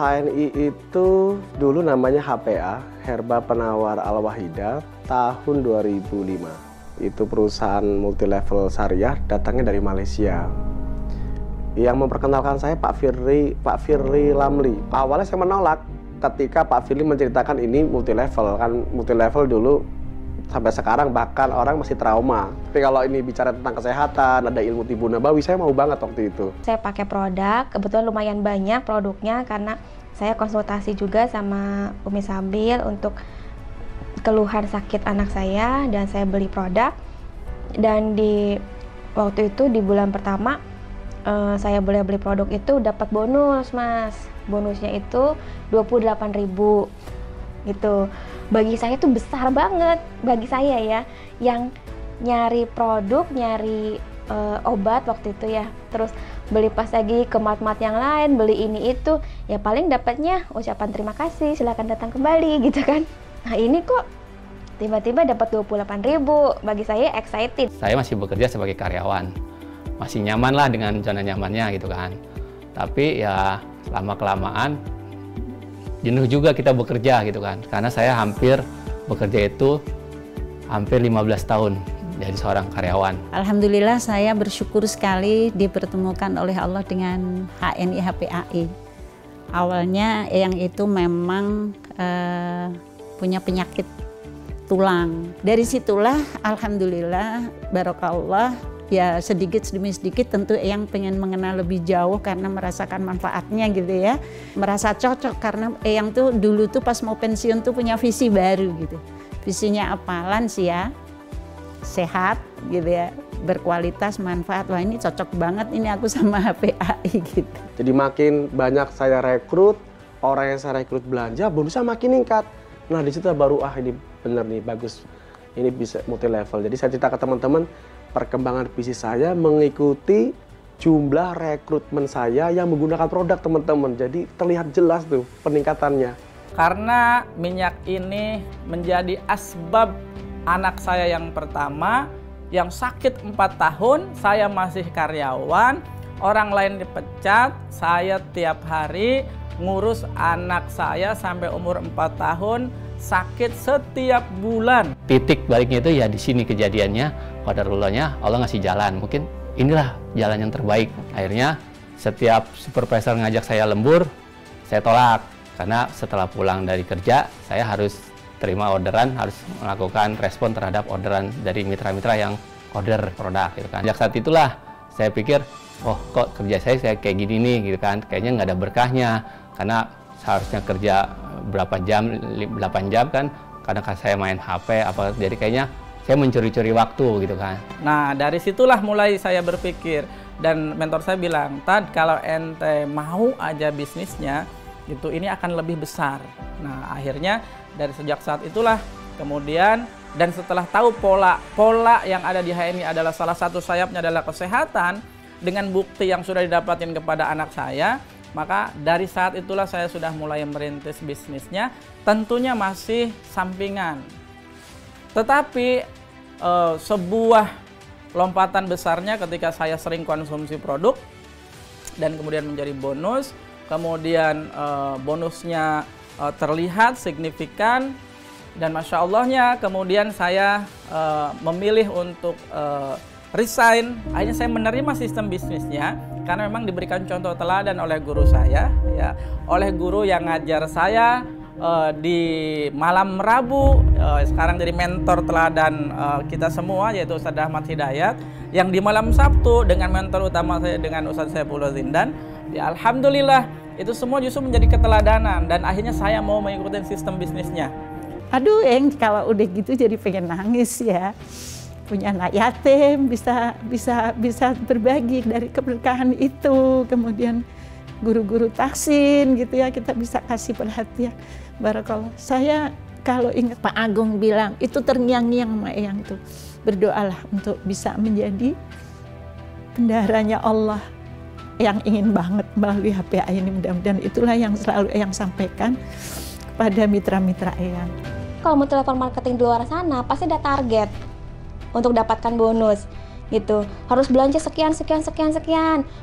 HNI itu dulu namanya HPA, Herba Penawar Al-Wahida, tahun 2005. Itu perusahaan multilevel syariah, datangnya dari Malaysia. Yang memperkenalkan saya Pak Firly Lamli. Awalnya saya menolak ketika Pak Firly menceritakan ini multilevel. Kan multilevel dulu sampai sekarang bahkan orang masih trauma. Tapi kalau ini bicara tentang kesehatan, ada ilmu tibu nabawi, saya mau banget waktu itu. Saya pakai produk, kebetulan lumayan banyak produknya karena saya konsultasi juga sama Umi Sabil untuk keluhan sakit anak saya dan saya beli produk. Dan di waktu itu di bulan pertama saya boleh beli produk itu dapat bonus, Mas. Bonusnya itu 28.000 gitu. Bagi saya itu besar banget, bagi saya ya, yang nyari produk, nyari obat waktu itu ya, terus beli pas lagi ke mat-mat yang lain, beli ini itu, ya paling dapatnya ucapan terima kasih, silakan datang kembali gitu kan. Nah ini kok tiba-tiba dapat 28.000, bagi saya excited. Saya masih bekerja sebagai karyawan, masih nyaman lah dengan zona nyamannya gitu kan. Tapi ya lama-kelamaan jenuh juga kita bekerja gitu kan, karena saya hampir bekerja itu hampir 15 tahun jadi seorang karyawan. Alhamdulillah saya bersyukur sekali dipertemukan oleh Allah dengan HNI HPAI. Awalnya yang itu memang punya penyakit tulang. Dari situlah alhamdulillah barokallah, ya sedikit demi sedikit tentu Eyang pengen mengenal lebih jauh karena merasakan manfaatnya gitu ya. Merasa cocok karena Eyang tuh dulu tuh pas mau pensiun tuh punya visi baru gitu. Visinya apa? Lansia, sehat gitu ya, berkualitas, manfaat. Wah ini cocok banget ini aku sama HPAI gitu. Jadi makin banyak saya rekrut, orang yang saya rekrut belanja, bonusnya makin meningkat. Nah di situ baru ini bener nih, bagus. Ini bisa multi level. Jadi saya cerita ke teman-teman, perkembangan bisnis saya mengikuti jumlah rekrutmen saya yang menggunakan produk teman-teman. Jadi terlihat jelas tuh peningkatannya. Karena minyak ini menjadi asbab anak saya yang pertama yang sakit 4 tahun, saya masih karyawan, orang lain dipecat, saya tiap hari ngurus anak saya sampai umur 4 tahun, sakit setiap bulan. Titik baliknya itu ya di sini kejadiannya, qadarullahnya Allah ngasih jalan. Mungkin inilah jalan yang terbaik. Akhirnya setiap supervisor ngajak saya lembur, saya tolak. Karena setelah pulang dari kerja, saya harus terima orderan, harus melakukan respon terhadap orderan dari mitra-mitra yang order produk gitu kan. Sejak saat itulah saya pikir, oh kok kerja saya kayak gini nih gitu kan, kayaknya nggak ada berkahnya. Karena seharusnya kerja berapa jam, 8 jam kan, kadang saya main HP, jadi kayaknya saya mencuri-curi waktu gitu kan. Nah dari situlah mulai saya berpikir, dan mentor saya bilang, Tad kalau ente mau aja bisnisnya, itu ini akan lebih besar. Nah akhirnya dari sejak saat itulah kemudian, dan setelah tahu pola yang ada di HNI adalah salah satu sayapnya adalah kesehatan, dengan bukti yang sudah didapatkan kepada anak saya, maka dari saat itulah saya sudah mulai merintis bisnisnya, tentunya masih sampingan. Tetapi sebuah lompatan besarnya ketika saya sering konsumsi produk dan kemudian menjadi bonus, kemudian bonusnya terlihat signifikan, dan Masya Allahnya kemudian saya memilih untuk resign. Akhirnya saya menerima sistem bisnisnya karena memang diberikan contoh teladan oleh guru saya, ya, oleh guru yang ngajar saya di malam Rabu, sekarang jadi mentor teladan kita semua, yaitu Ustadz Ahmad Hidayat, yang di malam Sabtu dengan mentor utama saya dengan Ustadz Saifullah Zindan. Ya, alhamdulillah itu semua justru menjadi keteladanan, dan akhirnya saya mau mengikuti sistem bisnisnya. Aduh, kalau udah gitu jadi pengen nangis ya. Punya anak yatim, bisa berbagi dari keberkahan itu. Kemudian guru-guru taksin gitu ya, kita bisa kasih perhatian. Barakallah. Saya kalau ingat Pak Agung bilang, itu terngiang-ngiang sama Eyang tuh. Berdoalah untuk bisa menjadi bendaharanya Allah yang ingin banget melalui HPAI ini. Mudah-mudahan itulah yang selalu Eyang sampaikan kepada mitra-mitra Eyang. Kalau multi level marketing di luar sana pasti ada target untuk dapatkan bonus. gitu. Harus belanja sekian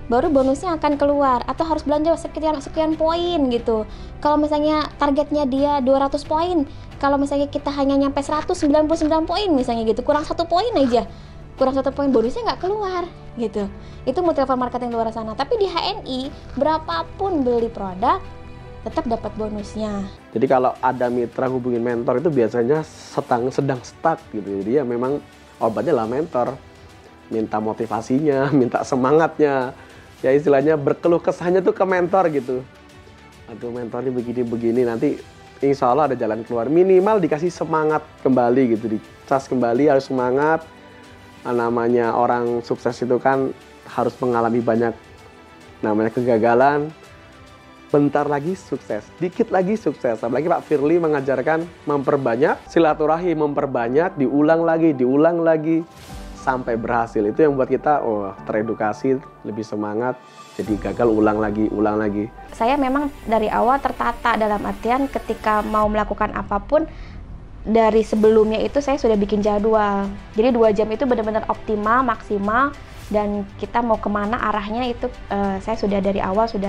baru bonusnya akan keluar, atau harus belanja sekian poin gitu. Kalau misalnya targetnya dia 200 poin, kalau misalnya kita hanya nyampe 199 poin misalnya gitu, kurang 1 poin aja, kurang 1 poin bonusnya nggak keluar gitu. Itu multi level marketing luar sana. Tapi di HNI berapapun beli produk tetap dapat bonusnya. Jadi kalau ada mitra hubungin mentor itu biasanya sedang stuck gitu. Jadi ya memang obatnya lah mentor. Minta motivasinya, minta semangatnya. Ya istilahnya berkeluh kesahnya tuh ke mentor gitu. Aduh mentornya begini-begini, nanti insya Allah ada jalan keluar. Minimal dikasih semangat kembali gitu. Dicas kembali, harus semangat. Namanya orang sukses itu kan harus mengalami banyak namanya kegagalan. Bentar lagi sukses, dikit lagi sukses. Apalagi Pak Firly mengajarkan memperbanyak silaturahim, memperbanyak, diulang lagi sampai berhasil. Itu yang buat kita teredukasi, lebih semangat. Jadi gagal ulang lagi. Saya memang dari awal tertata, dalam artian ketika mau melakukan apapun dari sebelumnya itu saya sudah bikin jadwal. Jadi 2 jam itu benar-benar optimal, maksimal, dan kita mau kemana arahnya itu saya sudah dari awal sudah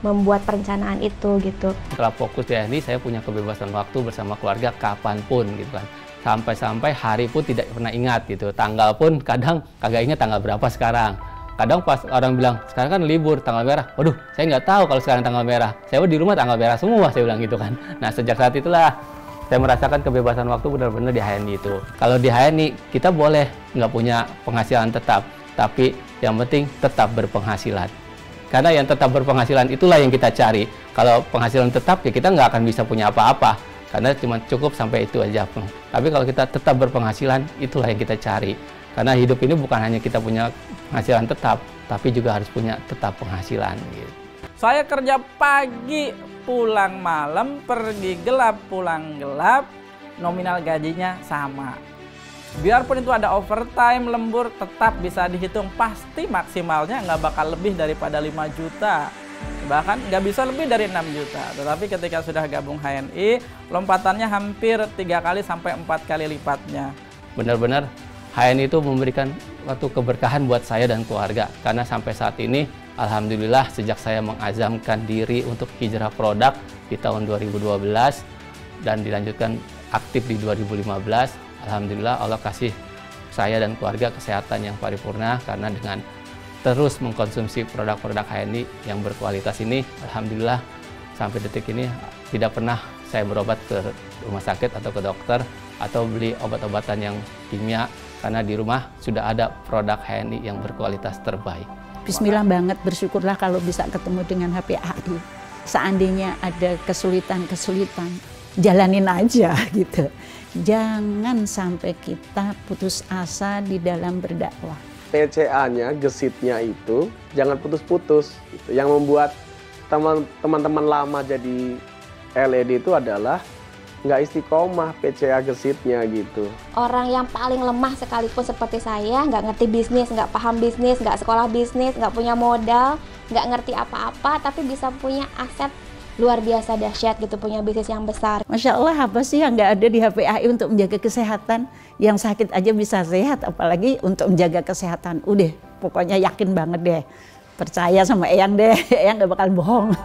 membuat perencanaan itu gitu. Setelah fokus di HNI, saya punya kebebasan waktu bersama keluarga kapanpun gitu kan. Sampai-sampai hari pun tidak pernah ingat gitu. Tanggal pun kadang kagak ingat tanggal berapa sekarang. Kadang pas orang bilang, sekarang kan libur, tanggal merah. Waduh, saya nggak tahu kalau sekarang tanggal merah. Saya di rumah tanggal merah semua, saya bilang gitu kan. Nah, sejak saat itulah saya merasakan kebebasan waktu benar-benar di HNI itu. Kalau di HNI, kita boleh nggak punya penghasilan tetap, tapi yang penting tetap berpenghasilan. Karena yang tetap berpenghasilan itulah yang kita cari. Kalau penghasilan tetap, ya kita nggak akan bisa punya apa-apa. Karena cuma cukup sampai itu aja. Tapi kalau kita tetap berpenghasilan, itulah yang kita cari. Karena hidup ini bukan hanya kita punya penghasilan tetap, tapi juga harus punya tetap penghasilan. Gitu. Saya kerja pagi, pulang malam, pergi gelap, pulang gelap, nominal gajinya sama. Biarpun itu ada overtime, lembur, tetap bisa dihitung. Pasti maksimalnya nggak bakal lebih daripada 5 juta. Bahkan nggak bisa lebih dari 6 juta. Tetapi ketika sudah gabung HNI, lompatannya hampir 3 kali sampai 4 kali lipatnya. Benar-benar HNI itu memberikan suatu keberkahan buat saya dan keluarga. Karena sampai saat ini, alhamdulillah sejak saya mengazamkan diri untuk hijrah produk di tahun 2012 dan dilanjutkan aktif di 2015, alhamdulillah Allah kasih saya dan keluarga kesehatan yang paripurna karena dengan terus mengkonsumsi produk-produk HNI yang berkualitas ini, alhamdulillah sampai detik ini tidak pernah saya berobat ke rumah sakit atau ke dokter atau beli obat-obatan yang kimia karena di rumah sudah ada produk HNI yang berkualitas terbaik. Bismillah banget, bersyukurlah kalau bisa ketemu dengan HPAI. Seandainya ada kesulitan, jalanin aja gitu. Jangan sampai kita putus asa di dalam berdakwah. PCA-nya, gesitnya itu jangan putus-putus. Gitu. Yang membuat teman-teman lama jadi LED itu adalah nggak istiqomah PCA gesitnya gitu. Orang yang paling lemah sekalipun seperti saya, nggak ngerti bisnis, nggak paham bisnis, nggak sekolah bisnis, nggak punya modal, nggak ngerti apa-apa, tapi bisa punya aset luar biasa dahsyat gitu, punya bisnis yang besar. Masya Allah, apa sih yang nggak ada di HPAI untuk menjaga kesehatan? Yang sakit aja bisa sehat, apalagi untuk menjaga kesehatan. Udah, pokoknya yakin banget deh. Percaya sama Eyang deh, Eyang nggak bakal bohong.